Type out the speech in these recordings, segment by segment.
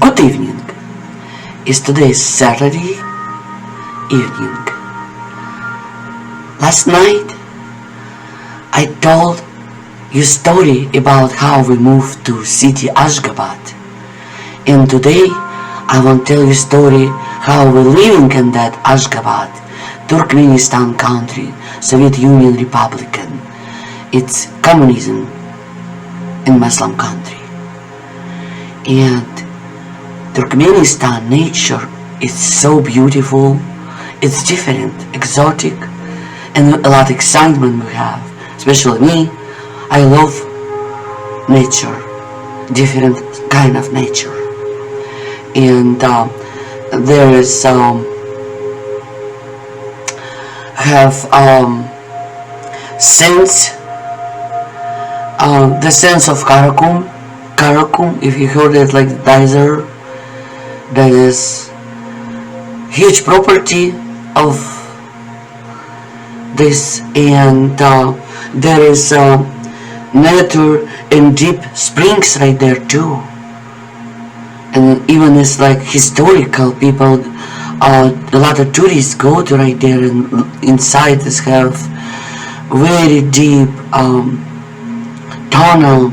Good evening. Is today Saturday evening. Last night I told you a story about how we moved to city Ashgabad, and today I want to tell you a story how we're living in that Ashgabad, Turkmenistan country, Soviet Union Republican. It's communism in Muslim country. And Turkmenistan nature is so beautiful, it's different, exotic, and a lot of excitement we have. Especially me, I love nature, different kind of nature. And there is sense, the sense of Karakum, if you heard it, like the desert. That is huge property of this, and there is nature and deep springs right there too, and even it's like historical people, a lot of tourists go to right there, and inside this have very deep tunnel.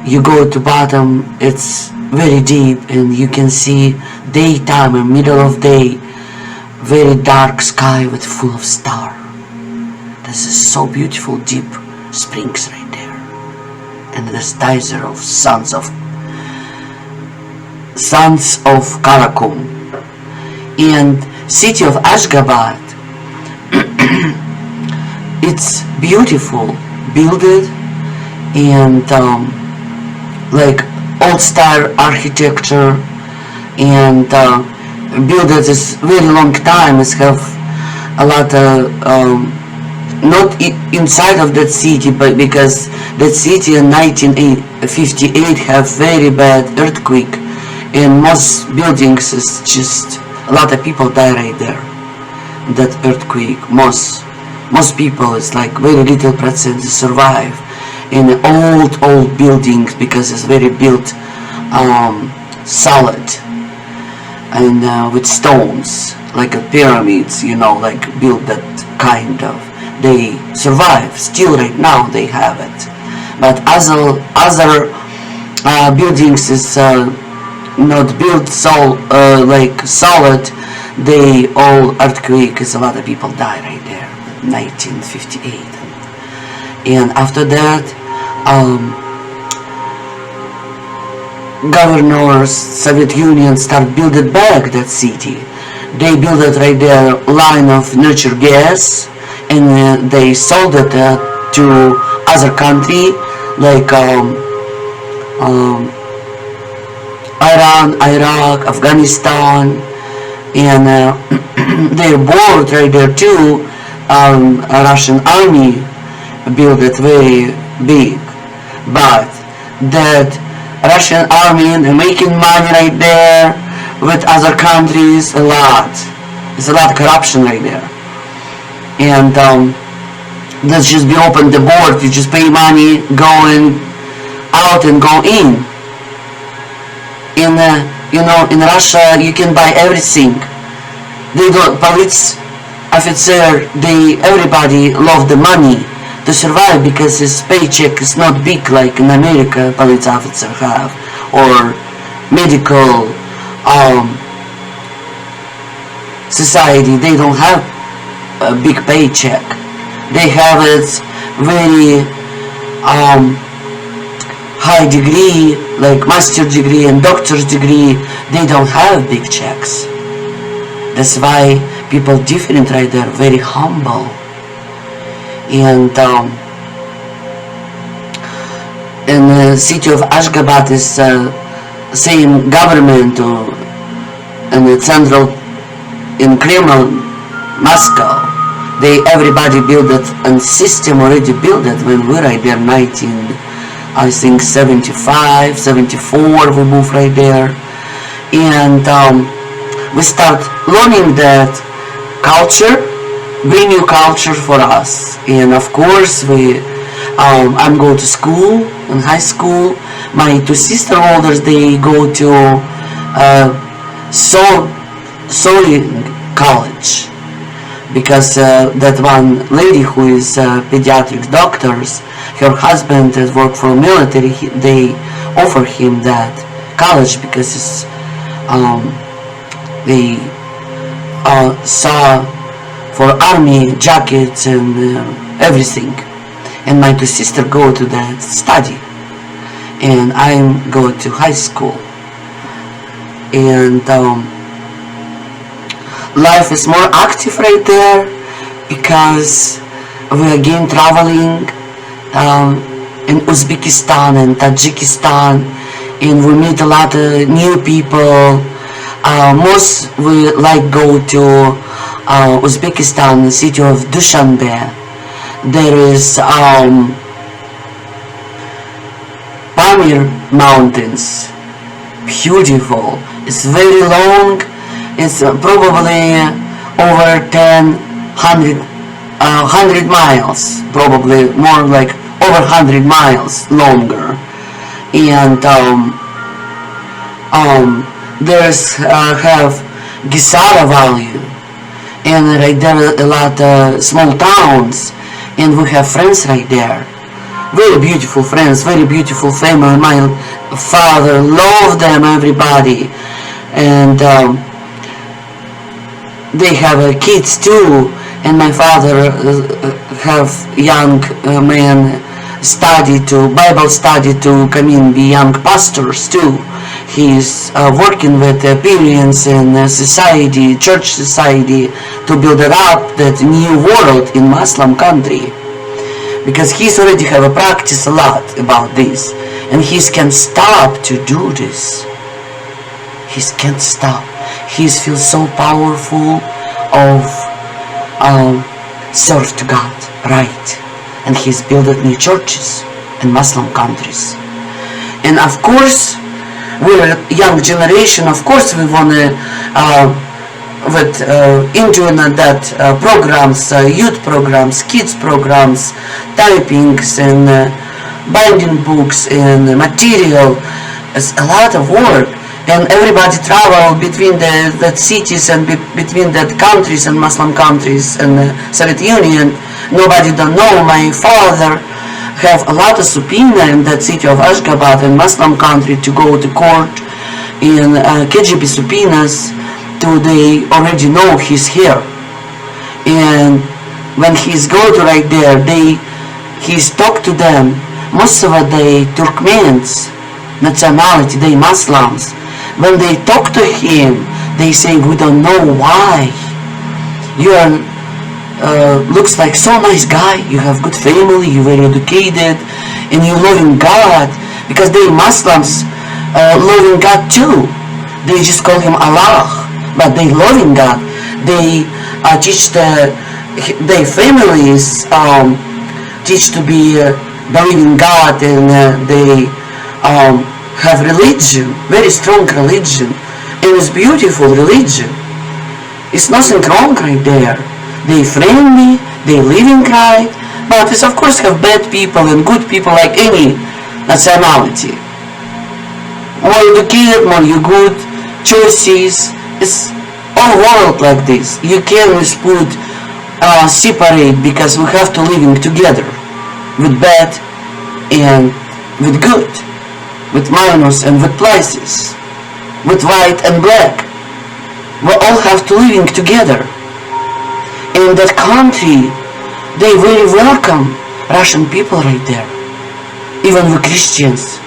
You go to bottom, it's very deep, and you can see daytime and middle of day, very dark sky with full of star. This is so beautiful, deep springs right there, and this desert of sons of Karakum, and city of Ashgabad. It's beautiful, builded, and like old style architecture, and built at this very long time. It's have a lot of not inside of that city, but because that city in 1958 have very bad earthquake, and most buildings is just a lot of people die right there. That earthquake, most people, it's like very little percent survive in old buildings, because it's very built solid and with stones, like a pyramids, like built that kind of. They survive still right now, they have it, but other buildings is not built so like solid. They all earthquake, is a lot of people die right there, 1958. And after that, governors, Soviet Union start building back that city. They built it right there, line of natural gas, and they sold it to other country, like Iran, Iraq, Afghanistan, and their board right there too. Russian army build it very big, but that Russian army, they're making money right there with other countries a lot. It's a lot of corruption right there, and let's just be open the board. You just pay money, going out and go in. In in Russia you can buy everything. They don't, police officer, everybody love the money to survive, because his paycheck is not big like in America police officer have, or medical society. They don't have a big paycheck. They have it very high degree, like master degree and doctor's degree. They don't have big checks. That's why people different right there, very humble. And in the city of Ashgabat is same government, in the central, in Kremlin, Moscow. Everybody built it, and system already built it when we right there, 1975, 74, we moved right there, and we start learning that culture, bring new culture for us. And of course I'm going to school, in high school. My two sister holders, they go to so sewing college, because that one lady who is pediatric doctors, her husband that worked for military, they offer him that college because it's, they saw for army jackets and everything. And my two sisters go to that study, and I go to high school. And life is more active right there because we again traveling in Uzbekistan and Tajikistan, and we meet a lot of new people. Most we like go to Uzbekistan, the city of Dushanbe. There is Pamir Mountains, beautiful. It's very long. It's probably over 100 miles, probably more like over 100 miles longer. And there's have Gisara Valley, and right there a lot of small towns, and we have friends right there. Very beautiful friends, very beautiful family. My father loved them, everybody, and they have kids too. And my father have young men study to Bible study to come in, be young pastors too. He's working with parents and society, church society, to build it up that new world in Muslim country, because he's already have a practice a lot about this, and he can't stop to do this. He can't stop. He feels so powerful of serve to God, right? And he's built new churches in Muslim countries. And of course, we're a young generation. Of course, we wanna enjoying that programs, youth programs, kids programs, typings and binding books and material. It's a lot of work, and everybody travel between that cities and between that countries and Muslim countries and the Soviet Union. Nobody don't know. My father have a lot of subpoena in that city of Ashgabad in Muslim country to go to court, in KGB subpoenas. They already know he's here, and when he's go to right there, he's talk to them. Most of they Turkmens nationality, they Muslims. When they talk to him, they say, we don't know why. You are looks like so nice guy. You have good family. You very educated, and you loving God, because they Muslims loving God too. They just call him Allah, but they loving God. They teach their families teach to be believing God, and they have religion, very strong religion, and it's beautiful religion. It's nothing wrong right there. They friendly, they living right, but it's of course have bad people and good people like any nationality. More educated, more you good, choices. It's all world like this. You can't put separate, because we have to living together with bad and with good, with minus and with pluses, with white and black. We all have to living together. In that country, they very welcome Russian people right there, even the Christians.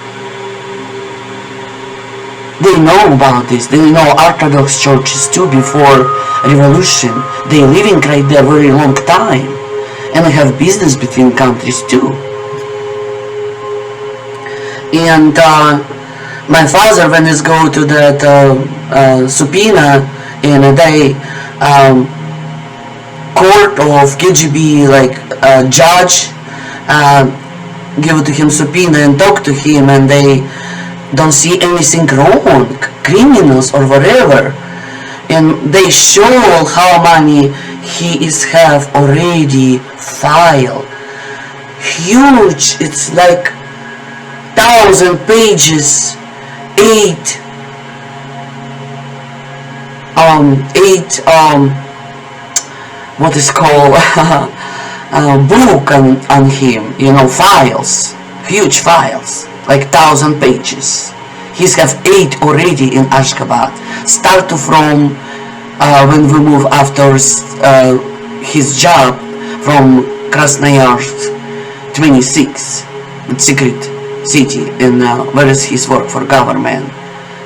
They know about this. They know Orthodox churches too before revolution. They living right there very long time, and they have business between countries too. And my father, when he go to that subpoena, and they court of KGB like judge give to him subpoena and talk to him, and they don't see anything wrong, criminals or whatever, and they show how many he is have already filed. Huge, it's like 1,000 pages, 8 eight what is called book on him, files, huge files, like 1,000 pages. He's have 8 already in Ashgabad. Start from when we move after his job from Krasnoyarsk 26, secret city, and where is his work for government.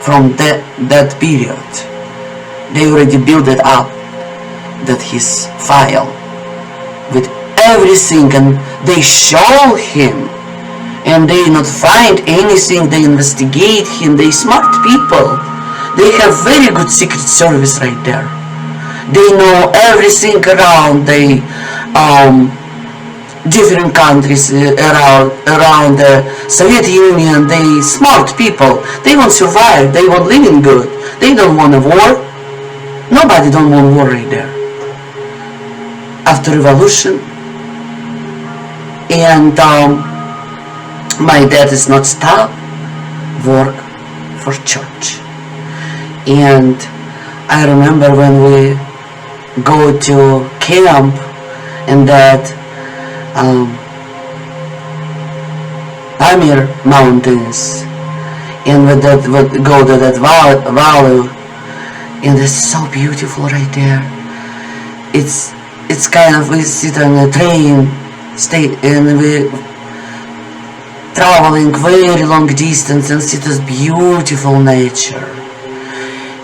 From that period, they already built it up, that his file with everything, and they show him, and they not find anything. They investigate him. They smart people. They have very good secret service right there. They know everything around the different countries around the Soviet Union. They smart people. They want survive. They want living good. They don't want a war. Nobody don't want war right there. After revolution, and my dad is not stop work for church. And I remember when we go to camp in that Pamir mountains, and would go to that valley, and it's so beautiful right there. It's kind of, we sit on a train, and we traveling very long distance and see this beautiful nature,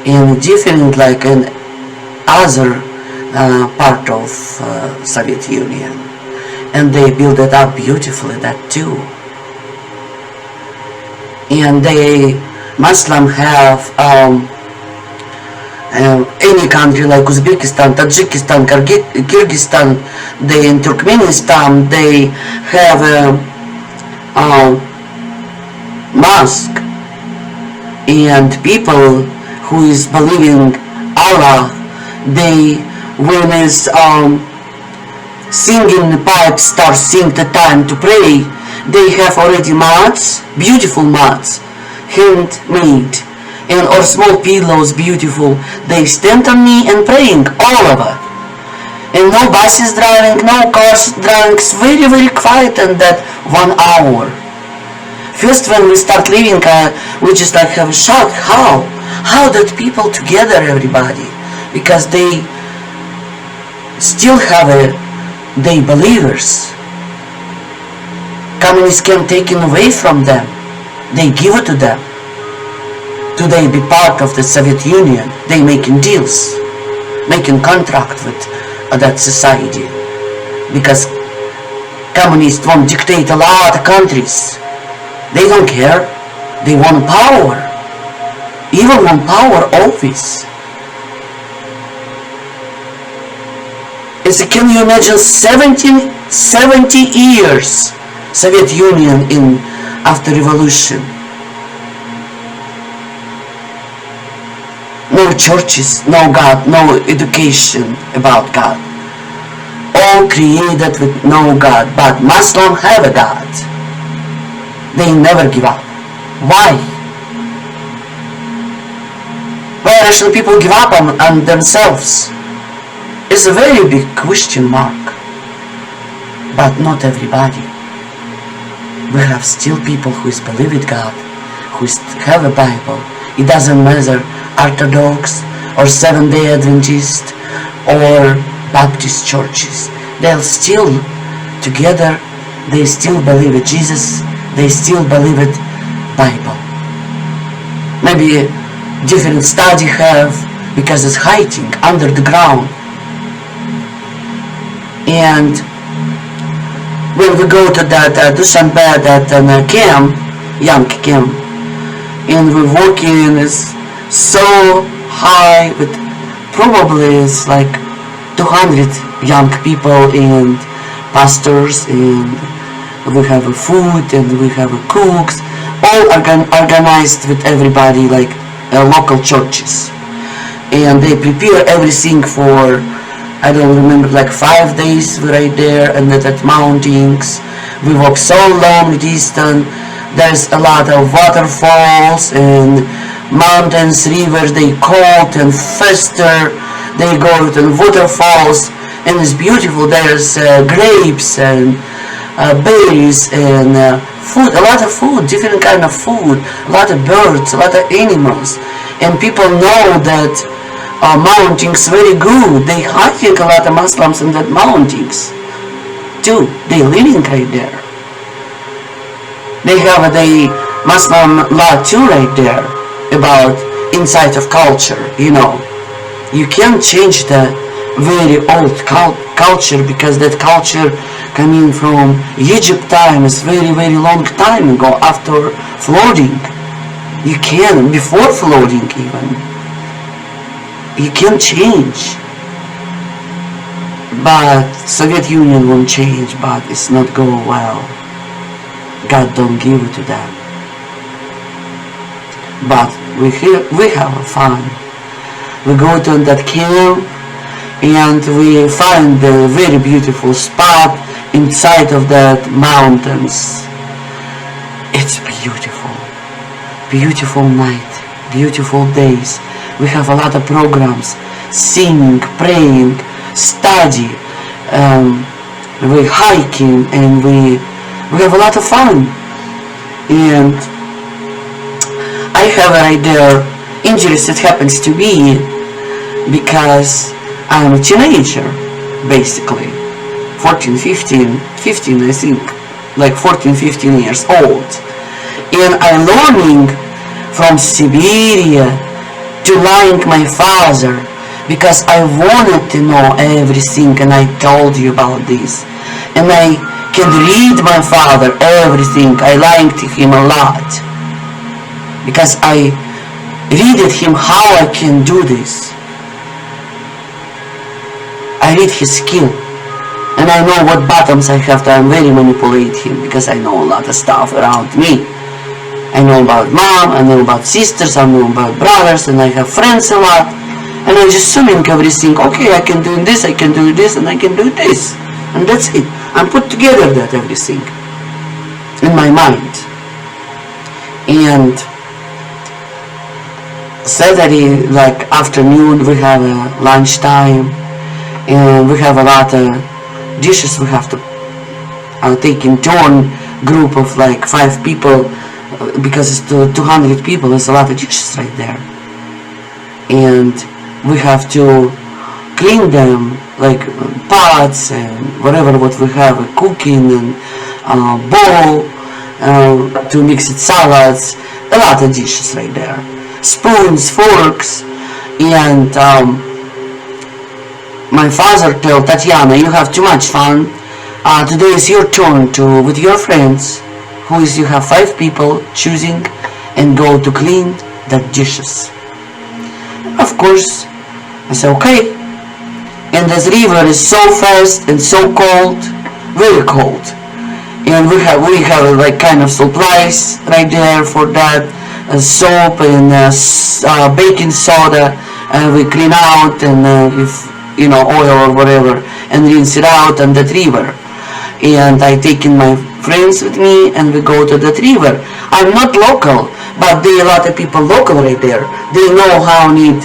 and different like in other part of Soviet Union, and they build it up beautifully, that too. And they Muslim have any country like Uzbekistan, Tajikistan, Kyrgyzstan, they in Turkmenistan, they have a mosque, and people who is believing Allah, they when is singing the pipe start sing the time to pray, they have already mats, beautiful mats, handmade, and or small pillows, beautiful. They stand on me and praying all of it. And no buses driving, no cars driving. It's very, very quiet in that 1 hour. First when we start leaving, we just like have a shock. How that people together, everybody? Because they still have they believers. Communists can't take it away from them. They give it to them. Do they be part of the Soviet Union? They making deals, making contract with that society, because communists won't dictate a lot of countries. They don't care. They want power. Even want power always. Can you imagine 70 years Soviet Union in after revolution? No churches, no God, no education about God. All created with no God, but Muslims have a God. They never give up. Why? Why Russian people give up on themselves? It's a very big question mark. But not everybody. We have still people who believe in God, who have a Bible. It doesn't matter Orthodox or Seventh-day Adventist or Baptist churches. They're still together. They still believe in Jesus. They still believe in Bible. Maybe different study have, because it's hiding under the ground. And when we go to that Dushanbe, that camp, young camp, and we're walking, is so high, with probably it's like 200 young people and pastors, and we have a food, and we have a cooks, all organized with everybody, like local churches, and they prepare everything for, I don't remember, like 5 days we're right there, and at mountains. We walk so long distance. There's a lot of waterfalls, and mountains, rivers, they cold and faster. They go to waterfalls, and it's beautiful. There's grapes and berries and food, a lot of food, different kind of food, a lot of birds, a lot of animals. And people know that mountains very good. They hiking a lot of Muslims in that mountains too. They living right there. They have the Muslim law too right there about inside of culture. You can't change the very old culture, because that culture coming from Egypt time is very long time ago, after flooding. You can, before flooding even. You can change. But Soviet Union won't change, but it's not go well. God don't give it to them. But we have fun. We go to that camp and we find a very beautiful spot inside of that mountains. It's beautiful. Beautiful night, beautiful days. We have a lot of programs, sing, praying, study, we hiking, and we have a lot of fun. And I have an idea, injuries that happens to me because I'm a teenager, basically, 14, 15 I think, like 14, 15 years old. And I'm learning from Siberia to like my father, because I wanted to know everything, and I told you about this. And I can read my father everything. I liked him a lot, because I read at him how I can do this. I read his skill, and I know what buttons I have to. I'm very manipulate him, because I know a lot of stuff around me. I know about mom, I know about sisters, I know about brothers, and I have friends a lot. And I'm just assuming everything. Okay, I can do this, I can do this, and I can do this, and that's it. I'm put together that everything in my mind. And Saturday, like afternoon, we have a lunchtime, and we have a lot of dishes we have to take in turn, group of like 5 people, because it's 200 people. There's a lot of dishes right there, and we have to clean them, like pots and whatever what we have, cooking and bowl to mix it, salads, a lot of dishes right there, spoons, forks. And my father told Tatiana, you have too much fun, today is your turn to, with your friends, you have 5 people choosing, and go to clean the dishes. Of course, I said okay. And this river is so fast and so cold, very cold. And we have like kind of supplies right there for that, soap and baking soda, and we clean out, and if oil or whatever, and rinse it out on that river. And I take in my friends with me, and we go to that river. I'm not local, but there are a lot of people local right there. They know how need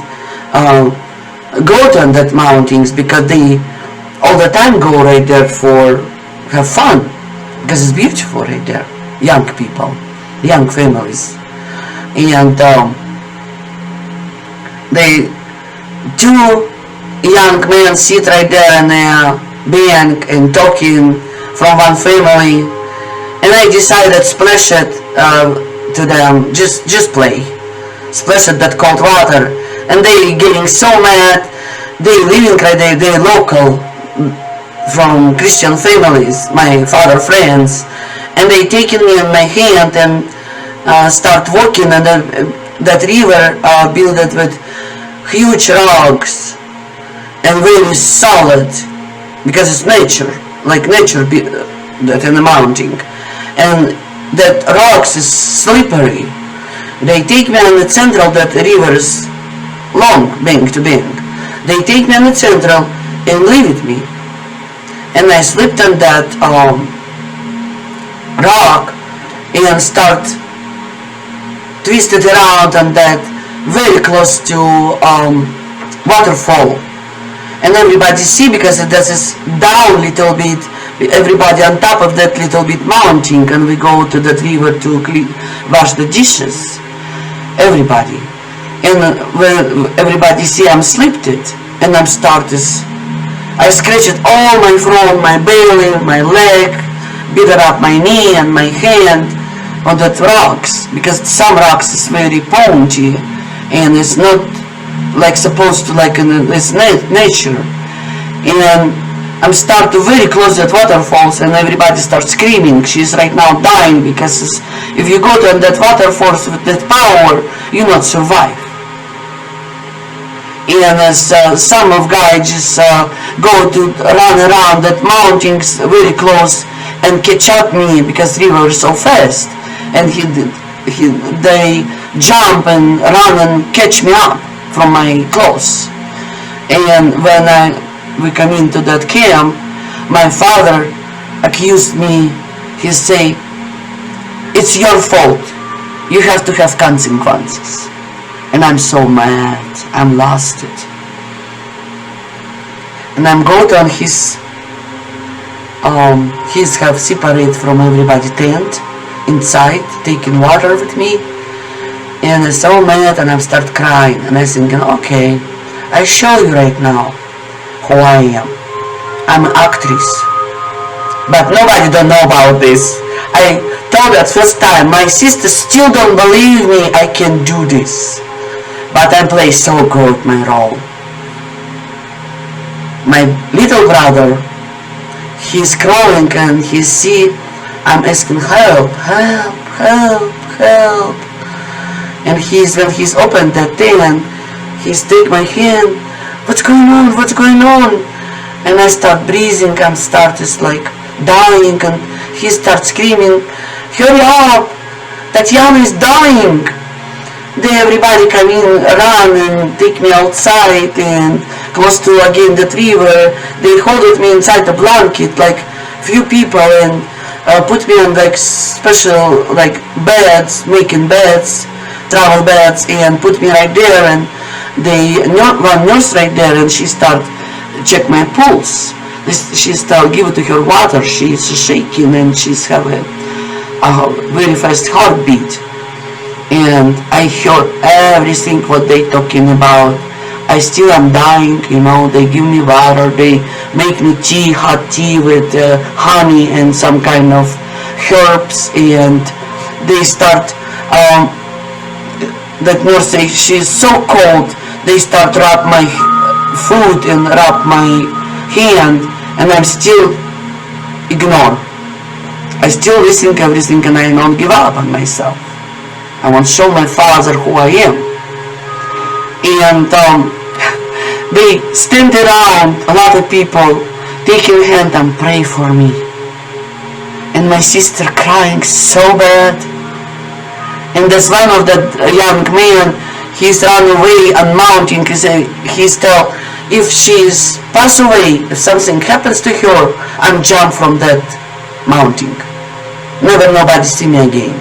go to that mountains, because they all the time go right there for have fun, because it's beautiful right there. Young people, young families, and they 2 young men sit right there in a bank and talking from one family, and I decided splash it to them, just play, splash it that cold water, and they getting so mad. They living right there, they local from Christian families, my father friends, and they taking me in my hand and start walking, and that river built with huge rocks and very solid, because it's nature, like nature that in the mountain, and that rocks is slippery. They take me on the central, that river's long, bank to bank. They take me on the central and leave it me, and I slipped on that rock and start twisted around on that very close to waterfall, and everybody see because it does down little bit. Everybody on top of that little bit mountain, and we go to that river to wash the dishes. Everybody, and when everybody see I'm slept it, and I'm started. I scratched all my front, my belly, my leg, beat up my knee and my hand on that rocks, because some rocks is very punchy and it's not like supposed to like in this nature. And I'm start to very close that waterfalls, and everybody starts screaming. She's right now dying, because if you go to that waterfalls with that power, you not survive. And as some of guys just go to run around that mountains very close and catch up me, because river is so fast, and they jump and run and catch me up from my clothes. And when we come into that camp, my father accused me. He say, "It's your fault. You have to have consequences." And I'm so mad. I'm lost it. And I'm go to his have separate from everybody tent inside, taking water with me. And I'm so mad, and I start crying. And I thinking, okay, I show you right now who I am. I'm an actress. But nobody don't know about this. I told that first time. My sister still don't believe me I can do this. But I play so good my role. My little brother, he's crawling and he see I'm asking help, help, help, help. And when he's opened that tent, he's take my hand, what's going on, what's going on? And I start breathing, and start is like dying, and he starts screaming, hurry up, Tatiana is dying. Then everybody come in, run and take me outside and close to again that river. They hold me inside the blanket, like few people, and put me on like special like beds, making beds, travel beds, and put me right there. And one nurse right there, and she start check my pulse. She start give it to her water. She's shaking and she's have a very fast heartbeat. And I heard everything what they talking about. I still am dying, they give me water, they make me tea, hot tea with honey and some kind of herbs, and they start, that nurse say she's so cold, they start wrap my food and wrap my hand, and I'm still ignore. I still listen to everything, and I don't give up on myself. I want to show my father who I am. And they stand around, a lot of people taking hand and pray for me. And my sister crying so bad. And there's one of the young man, he's run away on mountain. He's tell, if she's pass away, if something happens to her, I'm jump from that mountain. Never nobody see me again.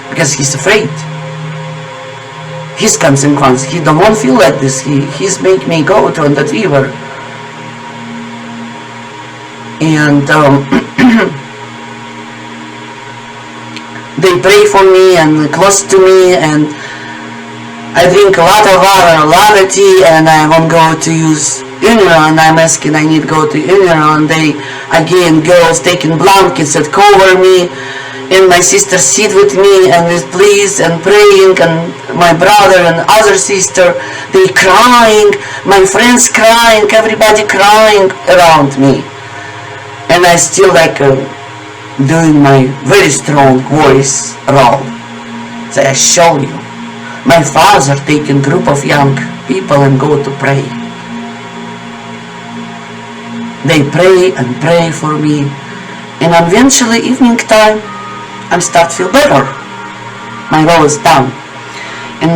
Because he's afraid. His consequence, he don't want to feel like this. He's make me go to that river. And they pray for me and close to me, and I drink a lot of water, a lot of tea, and I won't go to use urinal, and I'm asking I need to go to urinal, and they again girls taking blankets that cover me. And my sister sit with me and is pleased and praying, and my brother and other sister, they crying, my friends crying, everybody crying around me. And I still like doing my very strong voice role. So I show you. My father taking group of young people and go to pray. They pray and pray for me. And eventually evening time, I start feel better. My role is down. And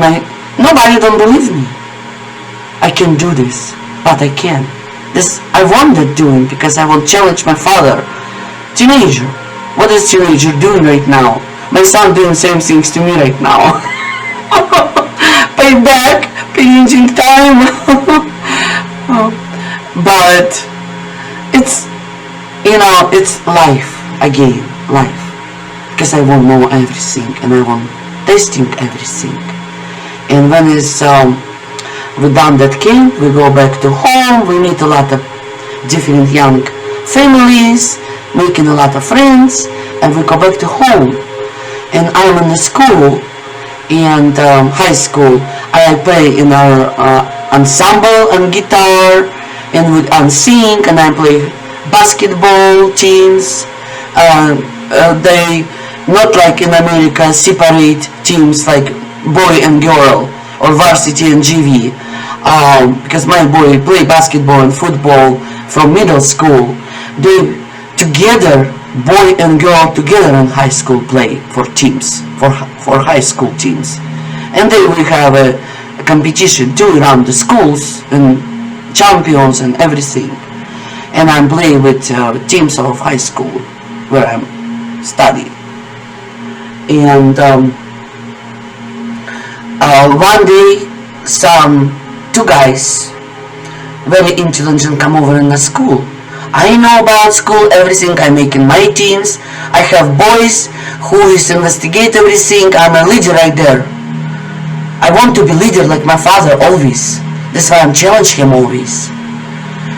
nobody don't believe me. I can do this, but I can. This I wanted doing because I will challenge my father. Teenager. What is teenager doing right now? My son doing same things to me right now. payback, parenting time. But it's, it's life again, life. Because I won't know everything and I won't testing everything. And when we done that camp, we go back to home, we meet a lot of different young families, making a lot of friends, and we go back to home. And I'm in the school, and high school. I play in our ensemble and guitar, and and sing, and I play basketball teams. They not like in America separate teams like boy and girl or varsity and JV. Because my boy play basketball and football from middle school. They together, boy and girl together in high school play for teams, for high school teams. And then we have a competition too around the schools and champions and everything. And I'm playing with teams of high school where I'm studying. And one day two guys, very intelligent, come over in the school. I know about school, everything, I make in my teams. I have boys who is investigate everything. I'm a leader right there. I want to be leader like my father always. That's why I'm challenge him always.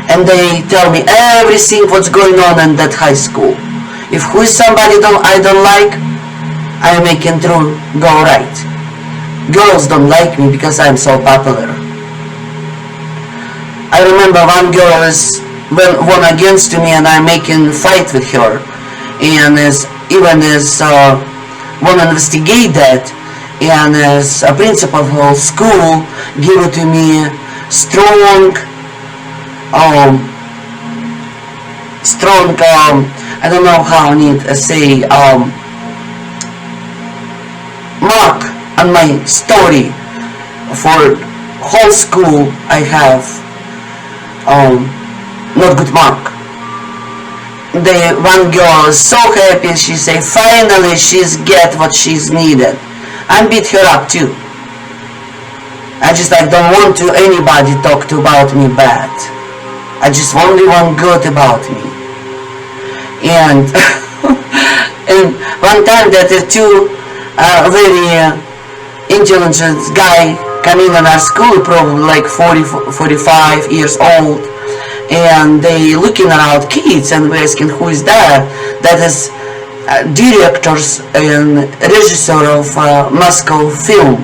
And they tell me everything what's going on in that high school. If who is somebody I don't like, I make him through go right. Girls don't like me because I'm so popular. I remember one girl won against me and I'm making fight with her, and even as want to investigate that, and as a principal of school give it to me strong I don't know how I need to say mark on my story. For whole school I have not good mark. One girl is so happy, she say finally she's get what she's needed. I beat her up too. I just don't want to anybody talk to about me bad. I just only want good about me. And and one time that the two very intelligent guy come in our school, probably like 45 years old, and they looking around kids and we asking who is that. That is directors and regisseur of Moscow film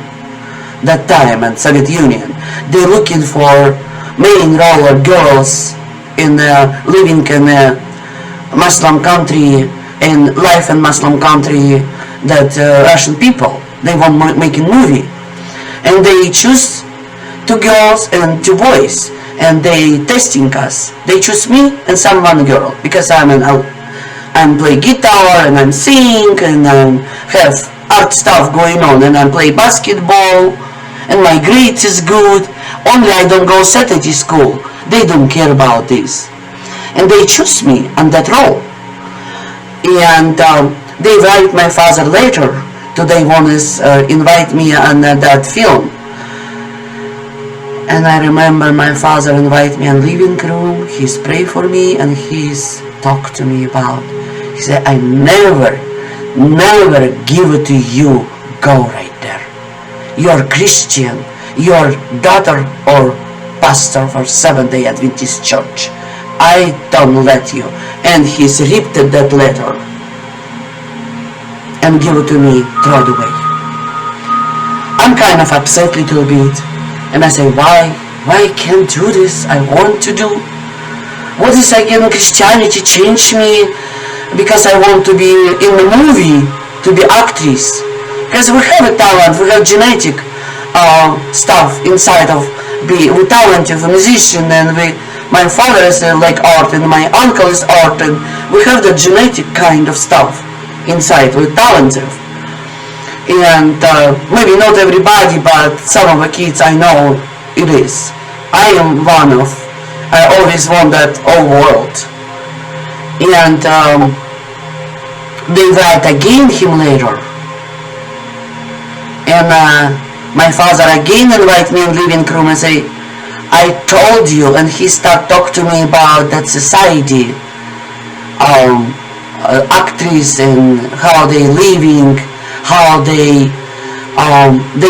that time and Soviet Union. They looking for main role of girls in living in a Muslim country and life in Muslim country that Russian people. They want making movie, and they choose two girls and two boys, and they testing us. They choose me and one girl because I'm play guitar and I'm sing and I have art stuff going on and I play basketball and my grades is good. Only I don't go Saturday school. They don't care about this, and they choose me on that role. And they write my father later. Today want to invite me on that film. And I remember my father invite me in living room. He's pray for me and he's talk to me about. He said, I never give it to you. Go right there. You're Christian. You're daughter or pastor for Seventh-day Adventist Church. I don't let you. And he's ripped that letter and give it to me, throw it away. I'm kind of upset a little bit, and I say, why can't do this? I want to do. What is again Christianity change me because I want to be in the movie, to be actress? Because we have a talent, we have genetic stuff inside of we're talented, a musician, and my father is like art, and my uncle is art, and we have the genetic kind of stuff inside. We're talented, and maybe not everybody, but some of the kids I know it is. I am one of. I always want that whole world, and they write again him later, and My father again invite me in living room and say, I told you, and he start talk to me about that society, actress and how they living, how they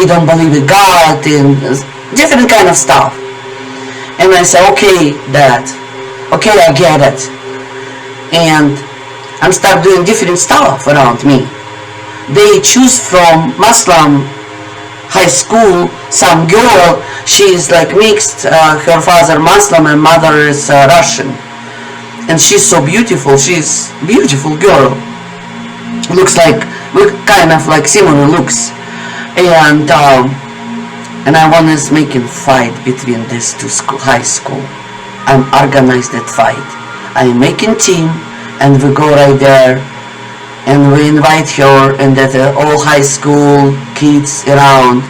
don't believe in God and different kind of stuff. And I say, okay, Dad, okay, I get it. And I start doing different stuff around me. They choose from Muslim high school some girl, she is like mixed, her father Muslim and mother is Russian. And she's so beautiful, she's beautiful girl. Looks like, kind of like similar looks. And I was making fight between these two high school. I'm organized that fight. I'm making team and we go right there and we invite her and that all high school kids around.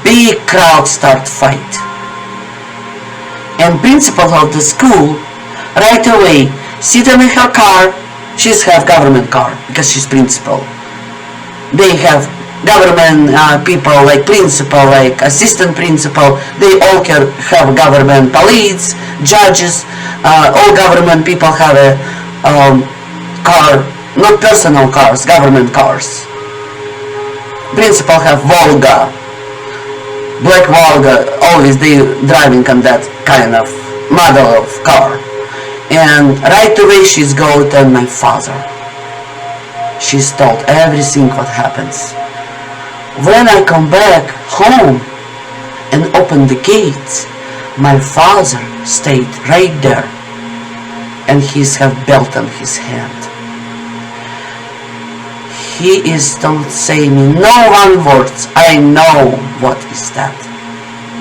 Big crowd start fight. And principal of the school right away sit in her car. She's have government car because she's principal. They have government people like principal, like assistant principal. They all have government police, judges. All government people have a car, not personal cars, government cars. Principal have Volga, black Volga. Always they driving on that kind of model of car. And right away she's go to my father. She's told everything what happens. When I come back home and open the gates, my father stayed right there and he's have belt on his hand. He is don't say me no one words. I know what is that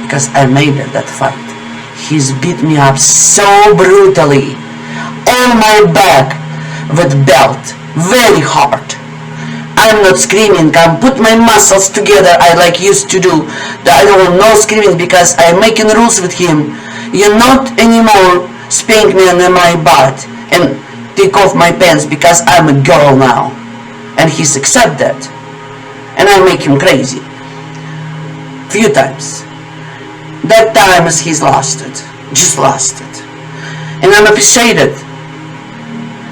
because I made that fight. He's beat me up so brutally on my back with belt, very hard. I'm not screaming, I'm put my muscles together, I like used to do. I don't want no screaming because I'm making rules with him. You not anymore spank me on my butt and take off my pants because I'm a girl now. And he's accept that. And I make him crazy. Few times. That time he's lost it. Just lost it. And I'm appreciated.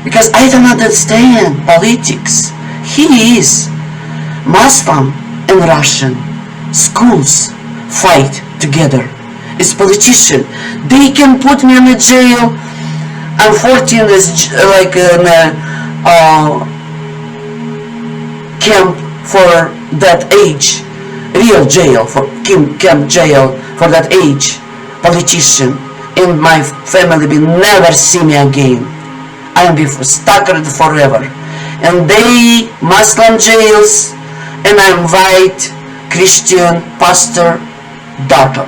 Because I don't understand politics. He is Muslim and Russian. Schools fight together. It's politician. They can put me in a jail. I'm 14 is like in a camp for that age. Real jail, for camp jail for that age. Politician. And my family will never see me again. I'll be stuck forever. And they Muslim jails and I'm white Christian pastor daughter.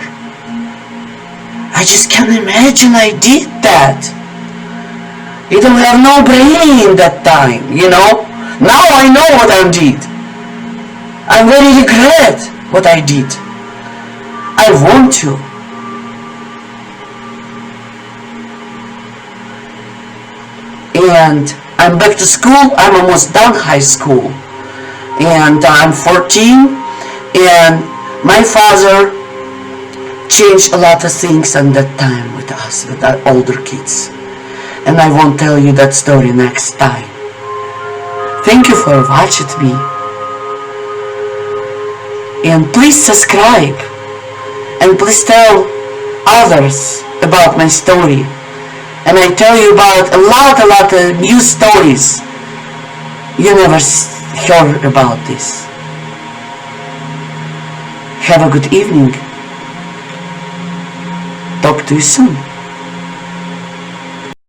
I just can't imagine I did that. You don't have no brain that time, you know. Now I know what I did. I very regret what I did. I want to. And I'm back to school. I'm almost done high school. And I'm 14. And my father changed a lot of things at that time with us, with our older kids. And I won't tell you that story next time. Thank you for watching me. And please subscribe. And please tell others about my story. And I tell you about a lot of new stories. You never heard about this. Have a good evening. Talk to you soon.